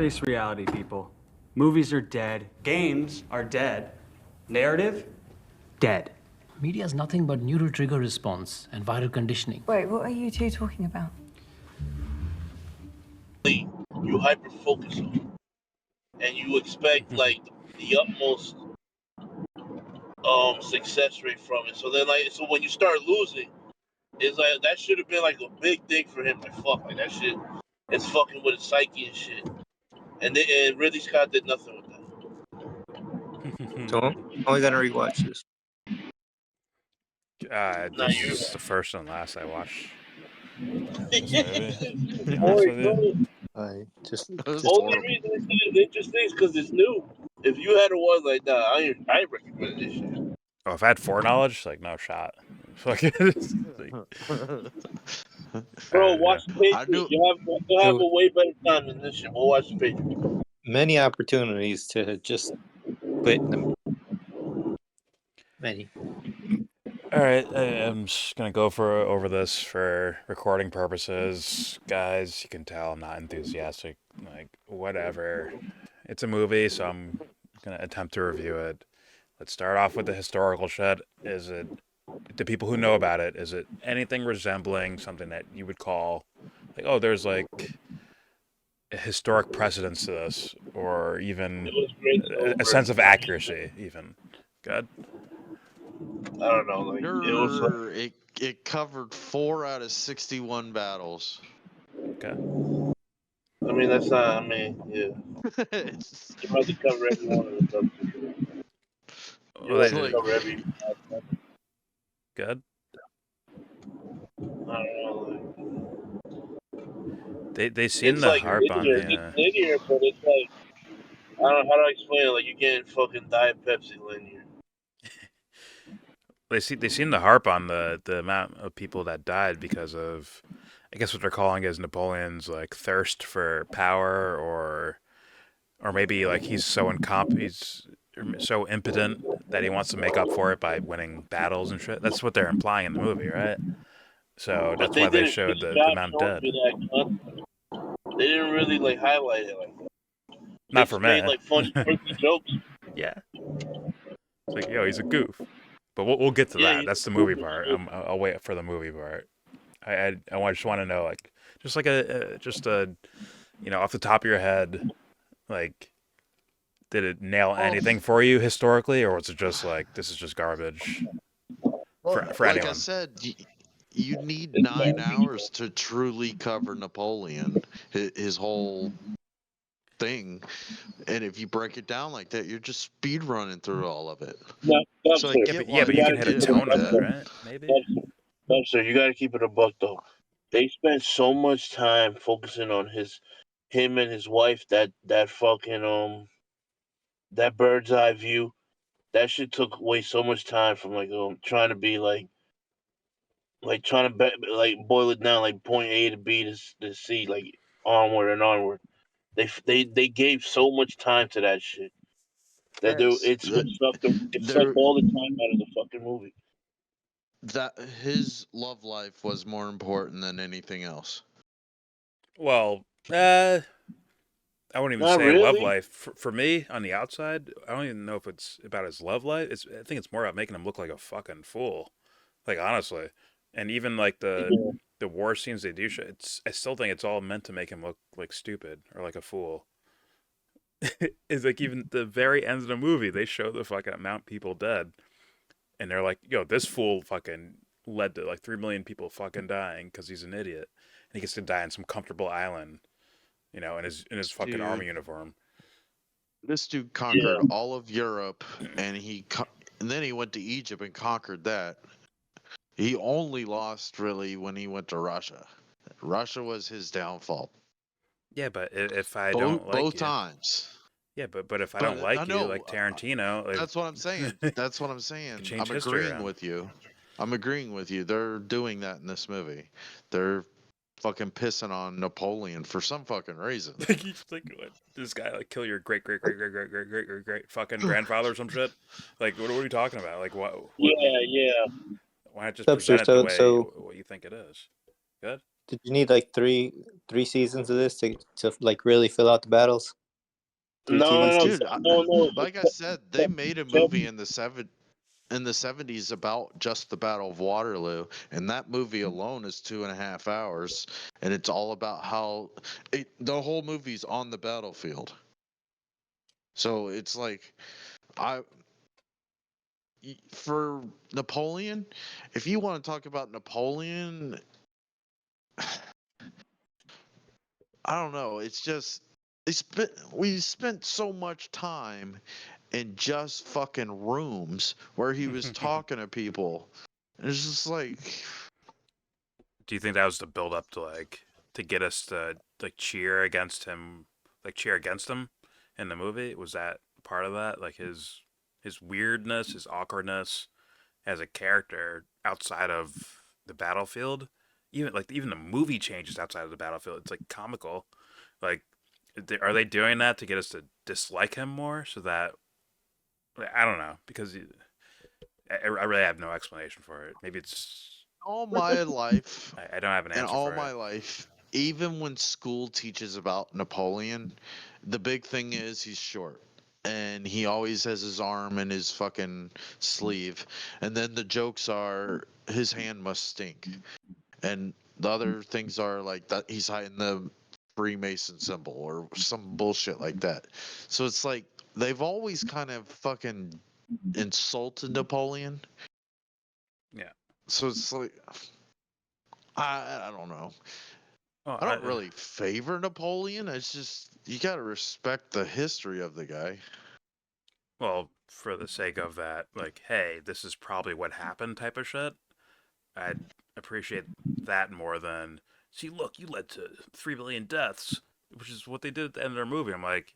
Face reality, people. Movies are dead. Games are dead. Narrative? Dead. Media is nothing but neural trigger response and viral conditioning. Wait, what are you two talking about? You hyper focus on, and you expect like the utmost success rate from it. So then so when you start losing, it's like that should have been like a big thing for him. Like fuck, like that shit. It's fucking with his psyche and shit. And Ridley Scott did nothing with that. So I'm only gonna rewatch this. This is the first and last I watched. I just only reason it's interesting is because it's new. If you had a one like that, I recommend this shit. Oh, if I had foreknowledge, like no shot. Bro, watch the Patriots. You'll have a way better time than this shit. We'll watch the Patriots. Many opportunities to just quit them. Many. All right, I'm just gonna go over this for recording purposes, guys. You can tell I'm not enthusiastic. Like whatever, it's a movie, so I'm gonna attempt to review it. Let's start off with the historical shit. Is it, the people who know about it, is it anything resembling something that you would call, like, oh, there's like a historic precedence to this, or even a sense of accuracy, even? Good. I don't know. Like, it was like, it covered 4 out of 61 battles. Okay. I mean, that's not. I mean, yeah. You might have to cover every one of the subjects. You have to cover every. Good. I don't know. Like, they seem to like harp on the. It's linear, but it's like I don't know how to explain it. Like you're getting fucking Diet Pepsi linear. They seem to harp on the amount of people that died because of, I guess what they're calling is Napoleon's like thirst for power, or maybe like he's so impotent that he wants to make up for it by winning battles and shit. That's what they're implying in the movie, right? So that's why they showed the amount dead. They didn't really like highlight it like that. Not for me. Made like funny jokes. Yeah. It's like, yo, he's a goof. But we'll get to that. That's the movie part. I'll wait for the movie part. I just want to know, like, just you know, off the top of your head, like, did it nail anything for you historically, or was it just like, this is just garbage for like anyone? I said, you need 9 hours to truly cover Napoleon, his whole thing, and if you break it down like that, you're just speed running through all of it. So but you can hit a tone of it, right? Maybe. So you got to keep it a buck though. They spent so much time focusing on him and his wife, that fucking that bird's eye view. That shit took away so much time from like trying to be like trying to boil it down like point A to B to C, like onward and onward. They gave so much time to that shit that it sucked all the time out of the fucking movie. That his love life was more important than anything else. Well, I wouldn't even say really. love life. For me, on the outside, I don't even know if it's about his love life. I think it's more about making him look like a fucking fool. Like, honestly. And even like the war scenes they do, I still think it's all meant to make him look like stupid or like a fool. It's like even the very end of the movie, they show the fucking amount of people dead. And they're like, yo, this fool fucking led to like 3 million people fucking dying because he's an idiot. And he gets to die on some comfortable island, you know, in his fucking army uniform. This dude conquered all of Europe, and then he went to Egypt and conquered that. He only lost really when he went to Russia. Russia was his downfall. Yeah, but if I don't like both you, times. Yeah, but if I don't like you, like Tarantino, like, that's what I'm saying. That's what I'm saying. change I'm history agreeing around. with you. I'm agreeing with you. They're doing that in this movie. They're fucking pissing on Napoleon for some fucking reason. Like, you just like, what, this guy like kill your great fucking grandfather or some shit? Like, what are we talking about? Like, what Yeah. why not just present it the way what you think it is? Good. Did you need like three seasons of this to like really fill out the battles? Three No, TV no, no, seasons? Dude, no. like I said, they made a movie in the 70s about just the Battle of Waterloo, and that movie alone is 2.5 hours, and it's all about how the whole movie's on the battlefield. So it's like, I for Napoleon, if you want to talk about Napoleon, I don't know. It's just we spent so much time in just fucking rooms where he was talking to people. It's just like, Do you think that was the build up to like to get us to like cheer against him, like cheer against him in the movie? Was that part of that? Like his weirdness, his awkwardness as a character outside of the battlefield? Even the movie changes outside of the battlefield. It's like comical. Like are they doing that to get us to dislike him more so that I don't know because I really have no explanation for it. Maybe it's all my life, I don't have an and answer all for it. my life, even when school teaches about Napoleon, the big thing is he's short. And he always has his arm in his fucking sleeve. And then the jokes are his hand must stink. And the other things are like that he's hiding the Freemason symbol or some bullshit like that. So it's like they've always kind of fucking insulted Napoleon. Yeah. So it's like I don't know. Well, I don't really favor Napoleon. It's just you gotta respect the history of the guy. well, for the sake of that, like, hey, this is probably what happened type of shit, I'd appreciate that more than, see, look, you led to 3 million deaths, which is what they did at the end of their movie. I'm like,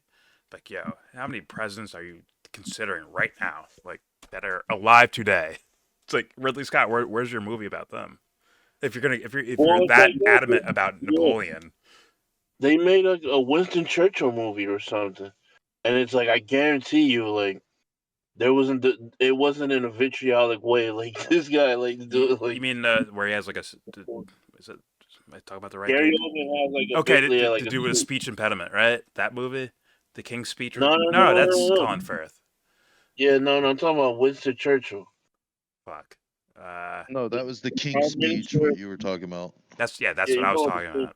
yo, how many presidents are you considering right now, like, that are alive today? It's like Ridley Scott. Where's your movie about them? If you're Well, it's that like, adamant about yeah, Napoleon, they made a Winston Churchill movie or something, and it's like I guarantee you, like it wasn't in a vitriolic way like this guy like to do it you like mean where he has like is it? Am I talking about the right Gary dude? Oldman has like a Okay, bit, yeah, to like a do with a speech impediment, right? That movie, the King's Speech. no, no, no, No, no, that's no, Colin no. Firth. Yeah, no, no, I'm talking about Winston Churchill. Fuck. No, The that was the King's Prime Speech. Minister. What you were talking about. That's Yeah, what you I was know talking the about.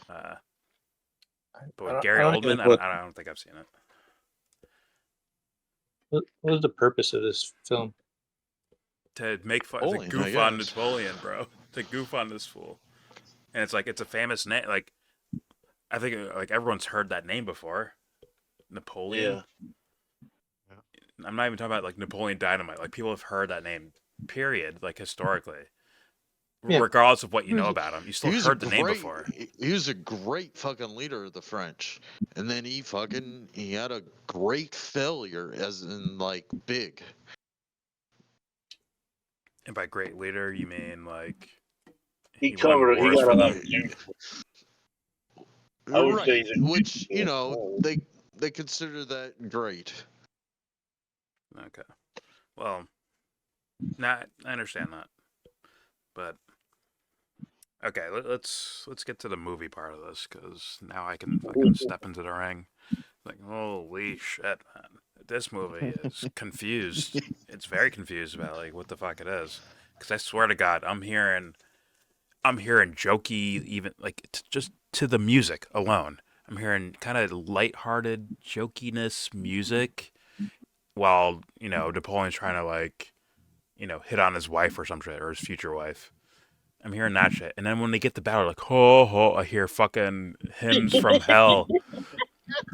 Uh, but I with don't, Gary I don't get Oldman, like what I don't think I've seen it. what was the purpose of this film? To make fun, to Napoleon, I goof on guess. Napoleon, bro. To goof on this fool, and it's like it's a famous name. Like I think like everyone's heard that name before, Napoleon. yeah. I'm not even talking about like Napoleon Dynamite. Like people have heard that name, period. Like historically, Yeah, regardless of what you He know was, about him, you he still was a heard the name great before. he was a great fucking leader of the French. And then he had a great failure as in like big. And by great leader, you mean like He he won covered. He wars got a for lot them? of juice. I would say Right. he's Which, a they consider that great. Okay. Well, nah, I understand that, but okay, let's get to the movie part of this because now I can fucking step into the ring. Like, holy shit, man! This movie is confused. It's very confused about like what the fuck it is. Because I swear to God, I'm hearing jokey, even like just to the music alone. I'm hearing kind of lighthearted jokiness music while Napoleon's trying to like hit on his wife or some shit or his future wife. I'm hearing that shit, and then when they get the battle, like ho ho, I hear fucking hymns from hell.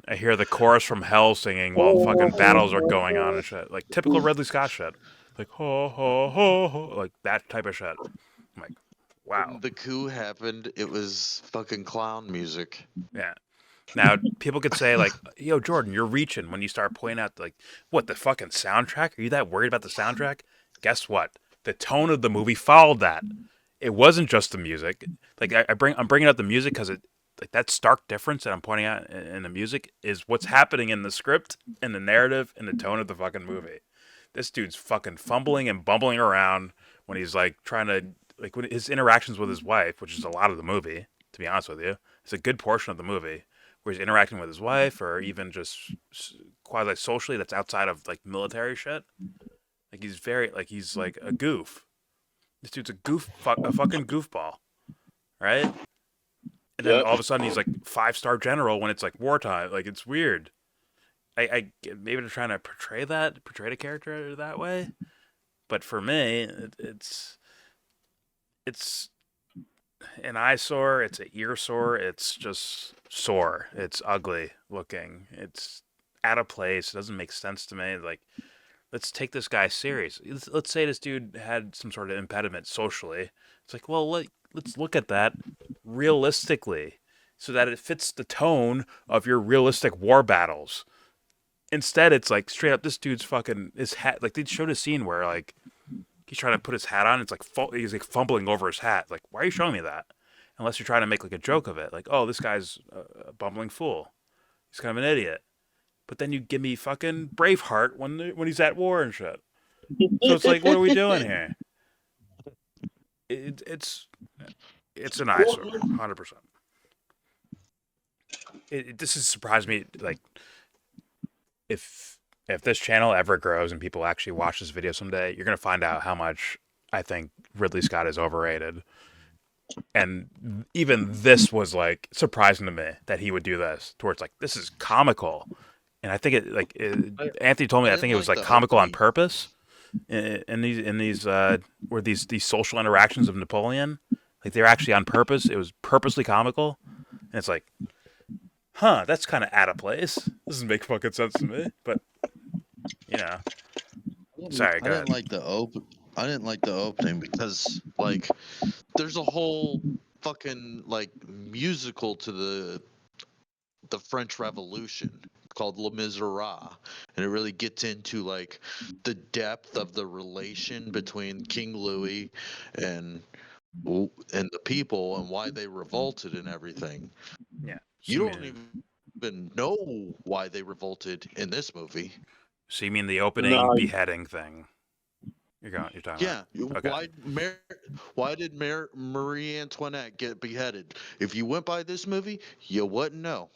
I hear the chorus from hell singing while fucking battles are going on and shit. Like typical Ridley Scott shit. Like ho ho ho ho, like that type of shit. I'm like, When wow, the coup happened, it was fucking clown music. yeah. Now people could say like, "Yo, Jordan, you're reaching when you start pointing out like, what the fucking soundtrack? Are you that worried about the soundtrack?" Guess what? The tone of the movie followed that. It wasn't just the music. Like I'm bringing up the music because it like that stark difference that I'm pointing out in the music is what's happening in the script and the narrative and the tone of the fucking movie. This dude's fucking fumbling and bumbling around when he's like trying to like when his interactions with his wife, which is a lot of the movie, to be honest with you, it's a good portion of the movie where he's interacting with his wife, or even just quasi socially, that's outside of like military shit. Like he's like a goof. This dude's a fucking goofball, right? And then Yep. all of a sudden he's like 5-star general when it's like wartime. Like it's weird. Maybe they're trying to portray the character that way, but for me, it's an eyesore. It's an ear sore. It's just sore. It's ugly looking. It's out of place. It doesn't make sense to me. Like, let's take this guy serious. Let's say this dude had some sort of impediment socially. It's like, well, let's look at that realistically so that it fits the tone of your realistic war battles. Instead, it's like straight up, this dude's fucking his hat. Like they showed a scene where like he's trying to put his hat on. It's like he's like fumbling over his hat. Like, why are you showing me that? Unless you're trying to make like a joke of it. Like, oh, this guy's a bumbling fool. He's kind of an idiot. But then you give me fucking Braveheart when he's at war and shit. So it's like, what are we doing here? It's an eyesore, 100%. This has surprised me. Like, if this channel ever grows and people actually watch this video someday, you're gonna find out how much I think Ridley Scott is overrated. And even this was like surprising to me that he would do this. Towards like this is comical, and I think Anthony told me I think it was like comical on purpose. In these were these social interactions of Napoleon, like they're actually on purpose. It was purposely comical, and it's like, huh, that's kind of out of place. This doesn't make fucking sense to me. But you know, sorry, go ahead. I didn't like the opening because like there's a whole fucking like musical to the French Revolution called Les Miserables, and it really gets into like the depth of the relation between King Louis and the people and why they revolted and everything. Yeah, You don't even know why they revolted in this movie. So you mean the opening beheading thing? You're talking Yeah. about. Okay. Why did Marie Antoinette get beheaded? If you went by this movie, you wouldn't know.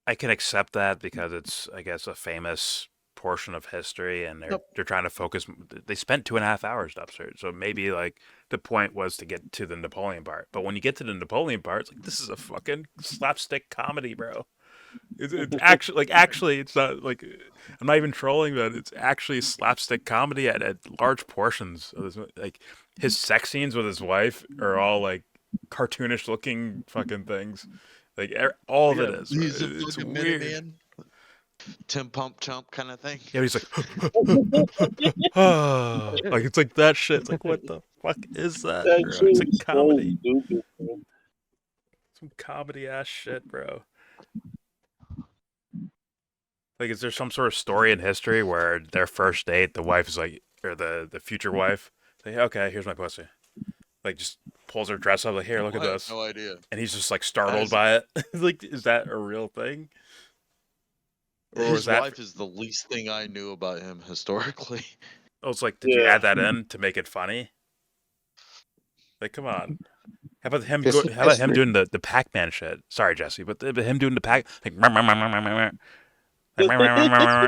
I can accept that because it's, I guess, a famous portion of history, and they're trying to focus. They spent 2.5 hours to upstairs, so maybe like the point was to get to the Napoleon part. But when you get to the Napoleon part, it's like this is a fucking slapstick comedy, bro. It's actually it's not like I'm not even trolling, but it's actually slapstick comedy at large portions of this. Like his sex scenes with his wife are all like cartoonish looking fucking things. Like all of it is. He's a It's fucking weird. Minuteman. Tim Pump Chump kind of thing. Yeah, he's like, like it's like that shit. It's like, what the fuck is that, bro? It's a comedy. So stupid, man. Some comedy ass shit, bro. Like, is there some sort of story in history where their first date, the wife is like, or the future wife, like, okay, here's my pussy. Like, just pulls her dress up, like, here, look at this. No idea. And he's just like startled by it. Like, is that a real thing? Or His wife is the least thing I knew about him historically. Oh, it's like, did you add that in to make it funny? Like, come on. How about him doing the Pac-Man shit? Sorry, Jesse, but him doing the Pac, like,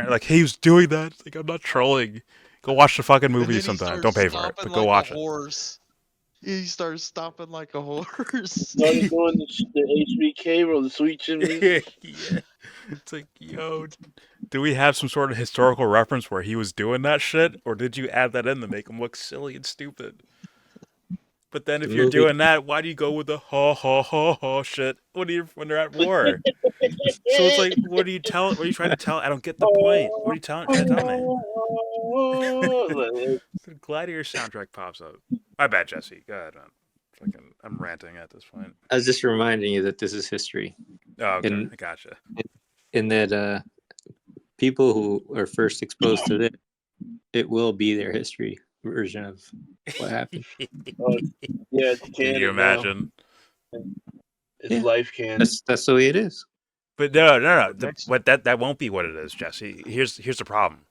like he was doing that. Like, I'm not trolling. Go watch the fucking movie sometime. Don't pay for it, but go watch it. He starts stomping like a horse. Started doing the HBK or the Sweet Chin music. Yeah. It's like, yo, do we have some sort of historical reference where he was doing that shit, or did you add that in to make him look silly and stupid? But then if you're doing that, why do you go with the ha ha ha ha shit when they're at war? So it's like, what are you trying to tell? I don't get the point. What are you trying to tell me? The Gladiator soundtrack pops up. My bad, Jesse. Go ahead, man. I'm ranting at this point. I was just reminding you that this is history. Oh, okay. I gotcha. In that people who are first exposed to it, it will be their history version of what happened. Yeah, can you imagine? It's life can. That's the way it is. But no. That won't be what it is, Jesse. Here's the problem.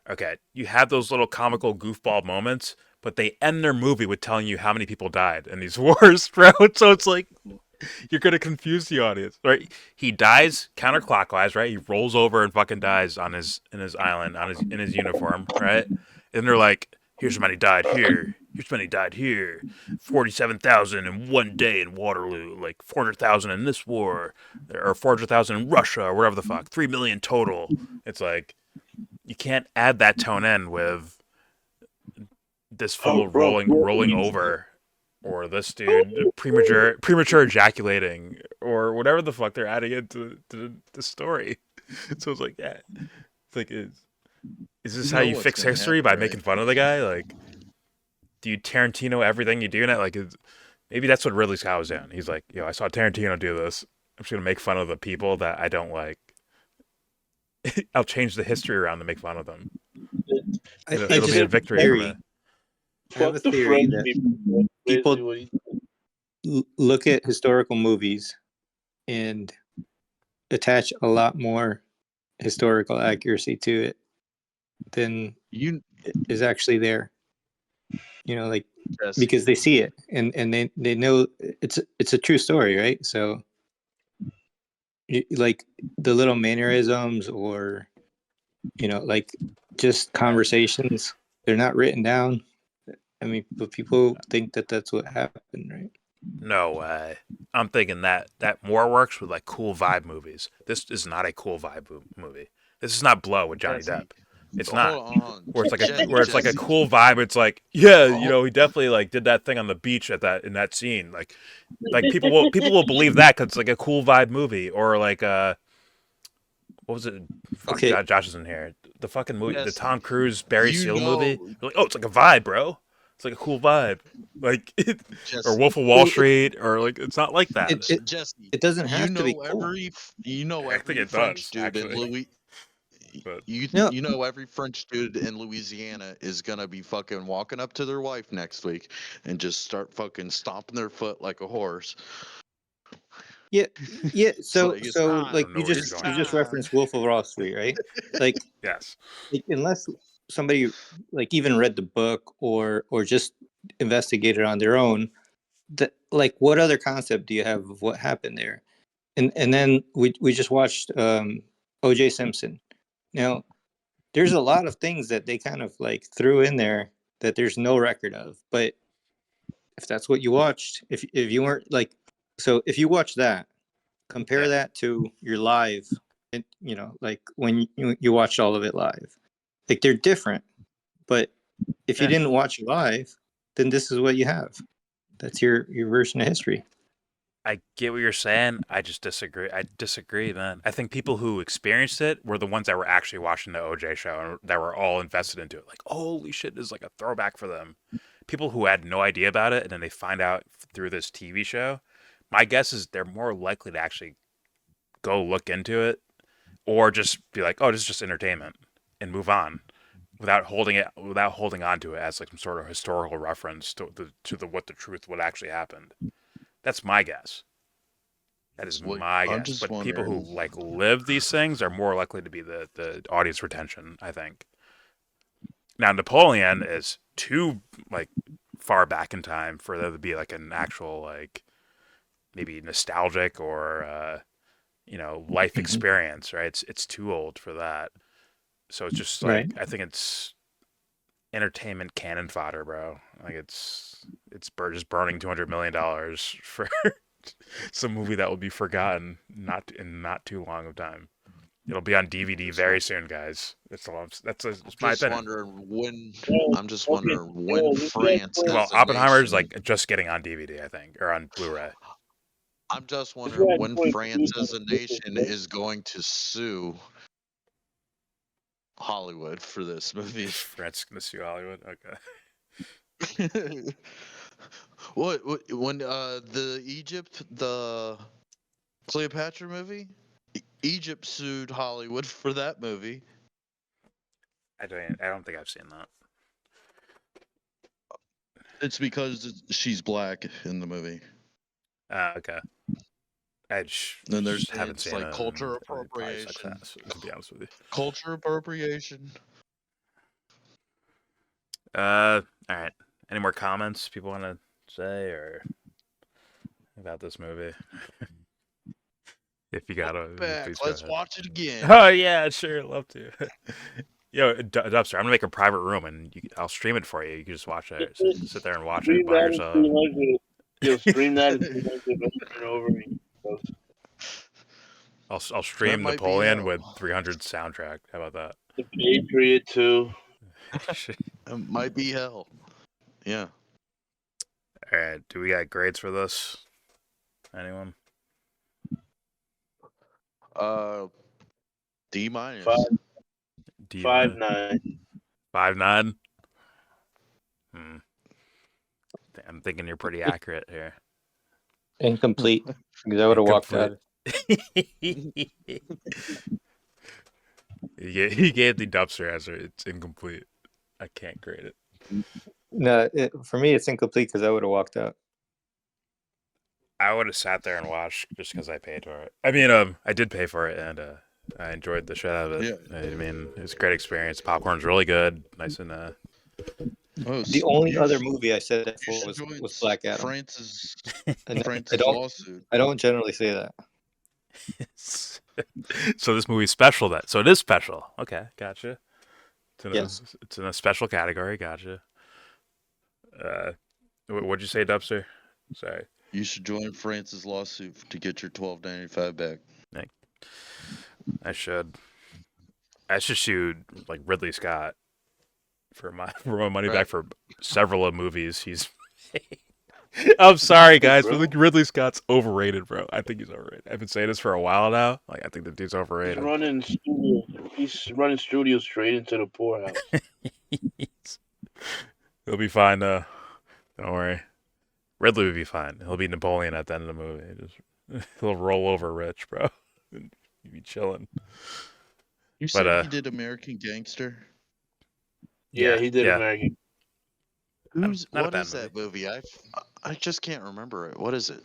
Okay, you have those little comical goofball moments, but they end their movie with telling you how many people died in these wars, bro. So it's like you're gonna confuse the audience, right? He dies counterclockwise, right? He rolls over and fucking dies on his island on his in his uniform, right? And they're like, "Here's how many died here. Here's how many died here. 47,000 in one day in Waterloo. Like 400,000 in this war, or 400,000 in Russia, or whatever the fuck. 3 million total." It's like you can't add that tone in with this fool rolling over, or this dude premature ejaculating, or whatever the fuck they're adding into the story. So it's like, yeah, it's like, is this how you what's fix gonna history, happen, by right? making fun of the guy? Like, do you Tarantino everything you do in it? Like, maybe that's what Ridley Scott was doing. He's like, yo, I saw Tarantino do this. I'm just gonna make fun of the people that I don't like. I'll change the history around to make fun of them. It'll be a victory for me. I have a Fuck the theory French that people. people Basically what he look at historical movies and attach a lot more historical accuracy to it than You is actually there. Like Jesse, because they see it and they know it's a true story, right? So like the little mannerisms or like just conversations, they're not written down. I mean, but people think that that's what happened, right? No way. I'm thinking that more works with like cool vibe movies. This is not a cool vibe movie. This is not Blow with Johnny Jesse, Depp. It's hold not. on. Where it's like a Jesse, cool vibe. It's like, yeah, oh, he definitely like did that thing on the beach in that scene. Like people will believe that because it's like a cool vibe movie. Or like what was it? Fuck, Okay. Josh is in here. The fucking movie, the Jesse, Tom Cruise Barry you Seal movie. know, You're like, oh, it's like a vibe, bro. It's like a cool vibe. Like or Jesse, Wolf of Wall Street, or like it's not like that. Jesse, It doesn't you have to be know cool. I think every it French does dude in actually, Louis. but No. You know every French dude in Louisiana is gonna be fucking walking up to their wife next week and just start fucking stomping their foot like a horse. Yeah, yeah. It's So, like it's so I like time. don't know you where you're just It's going you with just this. time. referenced Wolf of Wall Street, right? Like, Yes. unless somebody like even read the book or just investigated on their own, that like what other concept do you have of what happened there? And then we just watched O.J. Simpson. Now, there's a lot of things that they kind of like threw in there that there's no record of, but if that's what you watched, if you weren't like, so if you watch that, compare Yeah. that to your live, and like when you watched all of it live, like they're different. But if you Yeah. didn't watch it live, then this is what you have. That's your version of history. I get what you're saying. I just disagree. I disagree, man. I think people who experienced it were the ones that were actually watching the OJ show and that were all invested into it. Like, holy shit, this is like a throwback for them. People who had no idea about it and then they find out through this TV show, my guess is they're more likely to actually go look into it or just be like, oh, this is just entertainment and move on without holding on to it as like some sort of historical reference to what the truth what actually happened. That's my guess. That is Wait, my I'm guess. just But people who wondering. like live these things are more likely to be the audience retention, I think. Now Napoleon is too like far back in time for there to be like an actual like maybe nostalgic or life Mhm. experience, right? It's too old for that. So it's just Right. like I think it's entertainment cannon fodder, bro. Like it's just burning $200 million for some movie that will be forgotten not too long of time. It'll be on DVD Just wa- very soon, guys. That's I'm my just opinion. wondering when. well, I'm just okay, wondering when well, let me France explain. Well, as a Oppenheimer's nation. like just getting on DVD, I think, or on Blu-ray. I'm just Let wondering me when explain France two as things a real quick, nation okay? is going to sue Hollywood for this movie. France gonna sue Hollywood. Okay. What when the Cleopatra movie, Egypt sued Hollywood for that movie. I don't think I've seen that. It's because she's black in the movie. Okay. I Then just haven't it's seen like it, culture and it probably sucks appropriation. ass, to be honest with you. Culture appropriation. All right. Any more comments people want to say or about this movie? If you got to, Back. please go Let's ahead. watch it again. Oh yeah, sure, love to. Yo, Dubster, I'm gonna make a private room and I'll stream it for you. You can just watch it, sit there and watch it Stream by that in yourself. 300. You'll stream that in 300 over and over again. I'll stream might be Napoleon hell. with 300 soundtrack. How about The Patriot too. that? It might be hell. Yeah. All right, do we got grades for this? Anyone? D minus. 5.9. 5.9. I'm thinking you're pretty accurate here. Incomplete. Because I would have walked out. He gave the Dubster answer. It's incomplete. I can't grade it. No, for me, it's incomplete because I would have walked out. I would have sat there and watched just because I paid for it. I mean, I did pay for it, and I enjoyed the shit out of it. Yeah. I mean, it was a great experience. Popcorn's really good, nice and The only other movie I said that for was Black Adam. France's And France's I lawsuit. don't generally say that. So this movie's special then. So it is special. Okay, gotcha. Yes. It's in a special category. Gotcha. What'd you say, Dubster? Sorry. You should join France's lawsuit to get your $12.95 back. I should sue like Ridley Scott for my money back for several of movies he's made. I'm sorry, guys, but like Ridley Scott's overrated, bro. I think he's overrated. I've been saying this for a while now. Like, I think the dude's overrated. He's running studios straight into the poorhouse. He'll be fine, though. Don't worry. Ridley will be fine. He'll be Napoleon at the end of the movie. He'll roll over rich, bro. He'll be chilling. You said he did American Gangster? Yeah, he did American. What is that movie? I just can't remember it. What is it?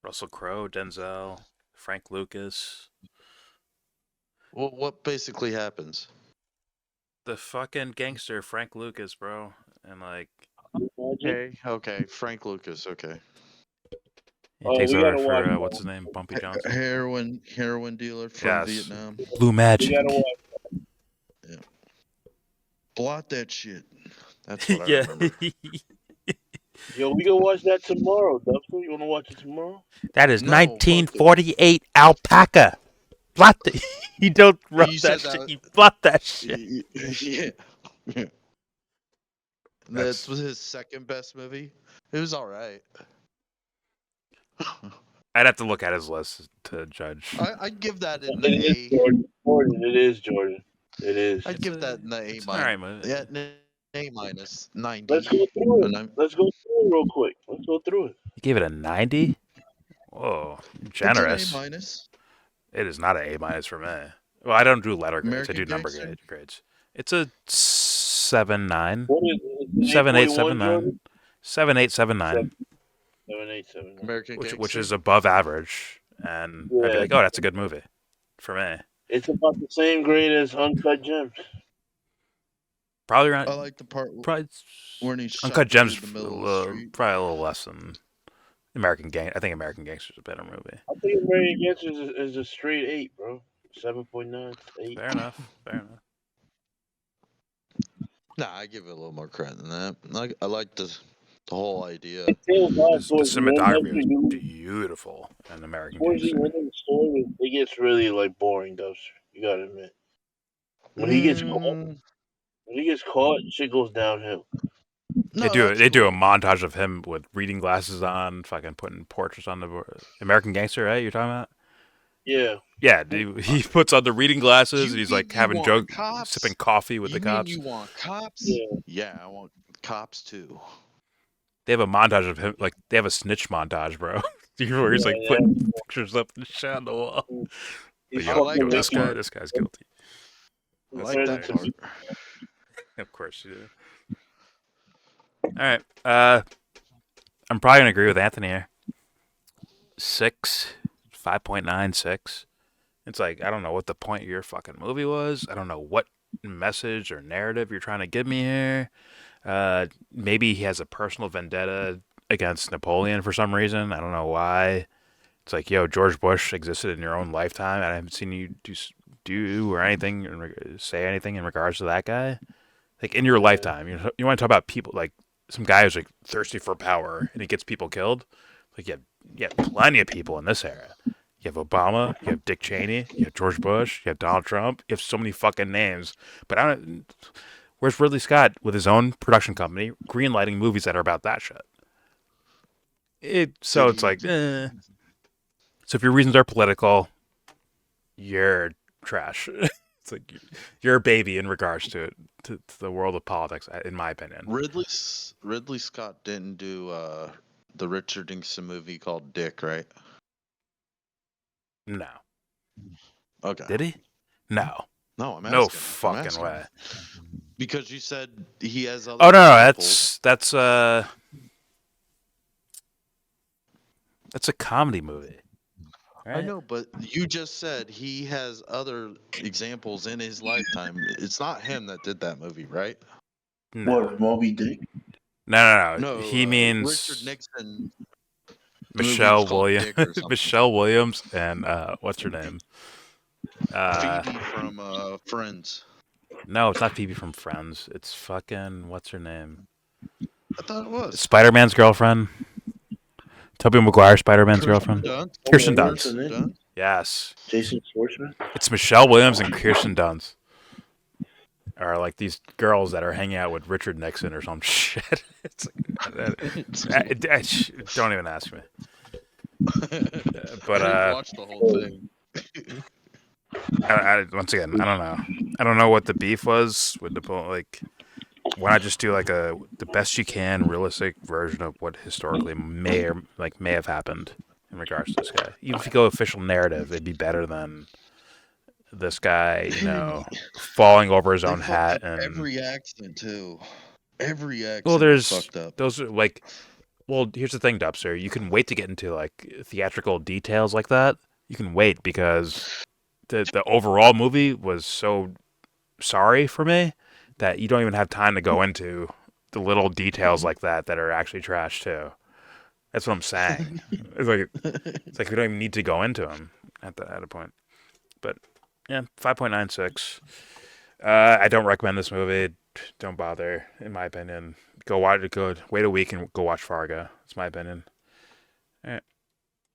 Russell Crowe, Denzel, Frank Lucas. Well, what basically happens? The fucking gangster Frank Lucas, bro, and like. Okay, Frank Lucas. Okay. He takes over for what's his name, Bumpy Johnson. Heroin dealer from Vietnam. Blue Magic. Yeah. Blot that shit. That's what I remember. Yo, we go watch that tomorrow, Dubster. You want to watch it tomorrow? That is 1948 Alpaca. Blot the. You don't rub that shit. You blot that shit. Yeah. That was his second best movie. It was all right. I'd have to look at his list to judge. I'd give that in the A. Jordan. It is Jordan. It is. I'd give that in the A minus. All right, man. Yeah, A minus 90. Let's go through it. Let's go through it real quick. Let's go through it. You gave it a 90? Whoa, generous. It's an A minus. It is not an A minus for me. Well, I don't do letter grades. I do number grades. It's a 7.9. What is it? 7.8, 7.9. 7.8, 7.9. 7.8, 7.9. Which is above average, and I'd be like, oh, that's a good movie for me. It's about the same grade as Uncut Gems. Probably around. I like the part when he shot Uncut Gems, in the middle of the street. probably a little less than American Gang. I think American Gangster's a better movie. I think American Gangster is a straight 8, bro. 7.9, 8. Fair enough. Nah, I give it a little more credit than that. I like the whole idea. The cinematography is beautiful in American Gangster. The story, it gets really like boring, though. You gotta admit. When he gets caught, shit goes downhill. They do a montage of him with reading glasses on, fucking putting portraits on the board. American Gangster, right? You're talking about? Yeah. Yeah, he puts on the reading glasses and he's like having jokes, sipping coffee with the cops. You want cops? Yeah, I want cops too. They have a montage of him, like they have a snitch montage, bro. Where he's like putting pictures up and shit on the wall. But this guy's guilty. I like that part. Of course you do. All right, I'm probably gonna agree with Anthony here. 5.96. It's like, I don't know what the point of your fucking movie was. I don't know what message or narrative you're trying to give me here. Maybe he has a personal vendetta against Napoleon for some reason. I don't know why. It's like, yo, George Bush existed in your own lifetime, and I haven't seen you do or anything, say anything in regards to that guy. Like in your lifetime, you want to talk about people like some guy who's like thirsty for power and he gets people killed. Like you have plenty of people in this era. You have Obama, you have Dick Cheney, you have George Bush, you have Donald Trump. You have so many fucking names. But I don't. Where's Ridley Scott with his own production company, greenlighting movies that are about that shit? So it's like, eh. So if your reasons are political, you're trash. It's like you're a baby in regards to it, to the world of politics, in my opinion. Ridley Scott didn't do the Richard Nixon movie called Dick, right? No. Okay. Did he? No. No, I'm asking. No I'm fucking asking. way. Because you said he has other. Oh no, examples. that's a comedy movie. Right? I know, but you just said he has other examples in his lifetime. It's not him that did that movie, right? No. What, Moby Dick? No. No, He means Richard Nixon. Michelle Williams. Williams. Michelle Williams and what's her name? Phoebe from Friends. No, it's not Phoebe from Friends. It's fucking what's her name? I thought it was Spider-Man's girlfriend. Tobey Maguire, Spider-Man's girlfriend. Dunst. Kirsten Oh, Dunst. what's her name? Dunst. Yes. Jason Schwartzman? It's Michelle Williams and Kirsten Dunst. Are like these girls that are hanging out with Richard Nixon or some shit. It's like, don't even ask me. But I didn't watch the whole thing. once again, I don't know. I don't know what the beef was with Napoleon. Like, why not just do like the best you can realistic version of what historically may have happened in regards to this guy? Even if you go official narrative, it'd be better than this guy, falling over his They own fucked hat up and every accent too. Every accent. well, was fucked up. those are like, well, here's the thing, Dubster. You can wait to get into like theatrical details like that. You can wait because the overall movie was so sorry for me that you don't even have time to go into the little details like that are actually trash too. That's what I'm saying. It's like we don't even need to go into them at a point. But yeah, 5.96. I don't recommend this movie. Don't bother, in my opinion. Go watch it. Go wait a week and go watch Fargo. It's my opinion. All right.